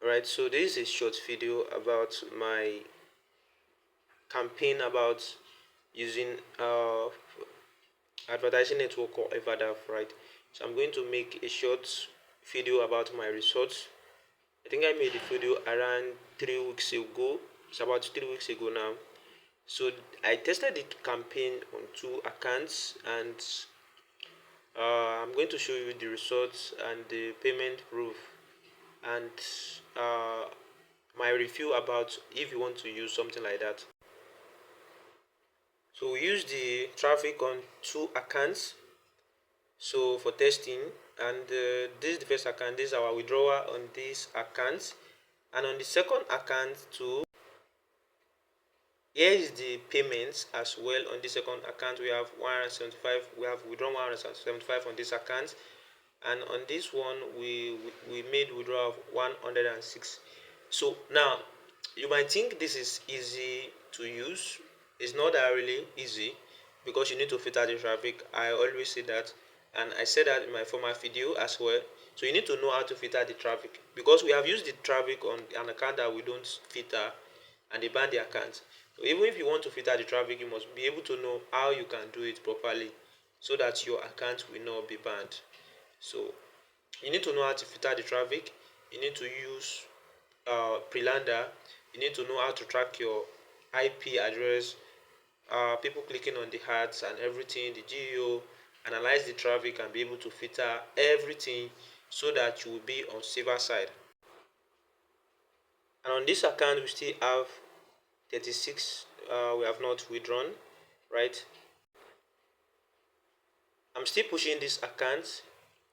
Alright, so this is a short video about my campaign about using advertising network or Evadav, right? So I'm going to make a short video about my results. I think I made the video around 3 weeks ago. It's about 3 weeks ago now. So I tested the campaign on 2 accounts, and I'm going to show you the results and the payment proof, and uh, my review about if you want to use something like that. So we use the traffic on 2 accounts. So for testing, and this is the first account. This is our withdrawal on this account, and on the second account too. Here is the payments as well. On the second account, we have 175. We have withdrawn 175 on this account, and on this one, we made withdrawal of 106. So now, you might think this is easy to use. It's not that really easy, because you need to filter the traffic. I always say that, and I said that in my former video as well. So you need to know how to filter the traffic, because we have used the traffic on an account that we don't filter, and they ban the account. So even if you want to filter the traffic, you must be able to know how you can do it properly, so that your account will not be banned. So you need to know how to filter the traffic. You need to use prelander. You need to know how to track your IP address, people clicking on the ads and everything, the geo, analyze the traffic and be able to filter everything, so that you will be on safer side. And on this account, we still have 36. We have not withdrawn, right? I'm still pushing this account,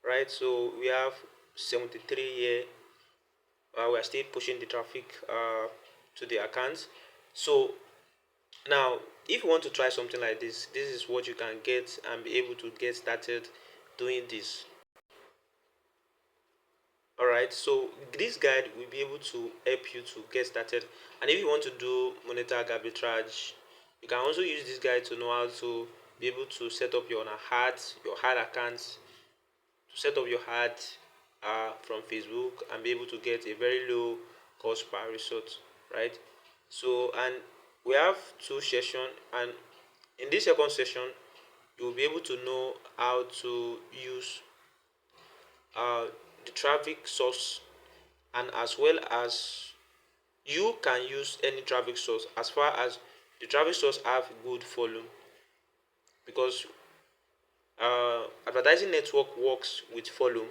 right? So we have 73 here. We are still pushing the traffic to the account. So now, if you want to try something like this is what you can get and be able to get started doing this. Alright, so this guide will be able to help you to get started. And if you want to do monetary arbitrage, you can also use this guide to know how to be able to set up your hard accounts, to set up your ad from Facebook and be able to get a very low cost per result, right? So, and we have 2 sessions, and in this second session, you will be able to know how to use uh, the traffic source, and as well as you can use any traffic source as far as the traffic source have good volume, because advertising network works with volume,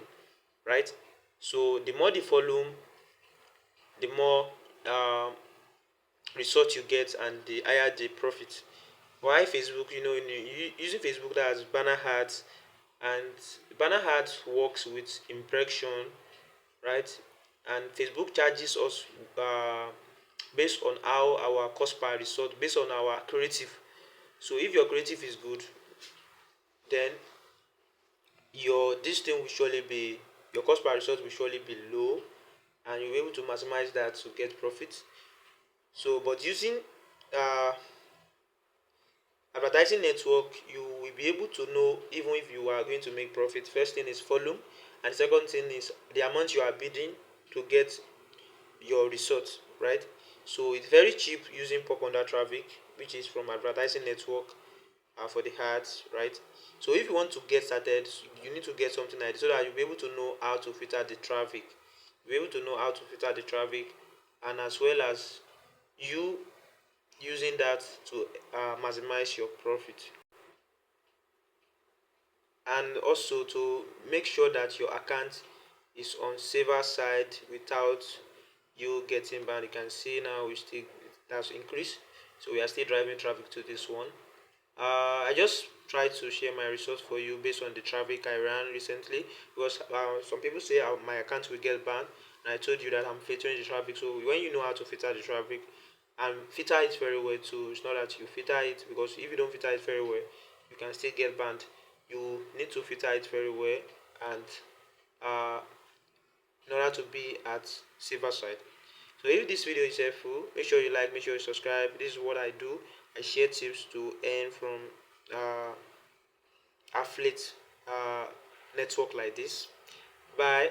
right? So the more the volume, the more um, result you get, and the higher the profit. Why Facebook? Using Facebook, that has banner ads, and banner ads works with impression, right? And Facebook charges us based on how our cost per result, based on our creative. So if your creative is good, then your this thing will surely be your cost per result will surely be low, and you'll be able to maximize that to get profit. So, but using uh, advertising network, you will be able to know even if you are going to make profit. First thing is volume, and second thing is the amount you are bidding to get your results, right? So it's very cheap using Popunder traffic, which is from advertising network for the ads, right? So if you want to get started, you need to get something like this, so that you'll be able to know how to filter the traffic. You'll be able to know how to filter the traffic, and as well as you using that to maximize your profit, and also to make sure that your account is on safer side without you getting banned. You can see now we still that's increased, so we are still driving traffic to this one. I just tried to share my results for you based on the traffic I ran recently, because some people say my account will get banned, and I told you that I'm filtering the traffic. So when you know how to filter the traffic and filter it very well too, it's not that you filter it, because if you don't filter it very well, you can still get banned. You need to filter it very well, and uh, in order to be at safer side. So if this video is helpful, make sure you like, make sure you subscribe. This is what I do. I share tips to earn from uh, affiliate network like this. Bye.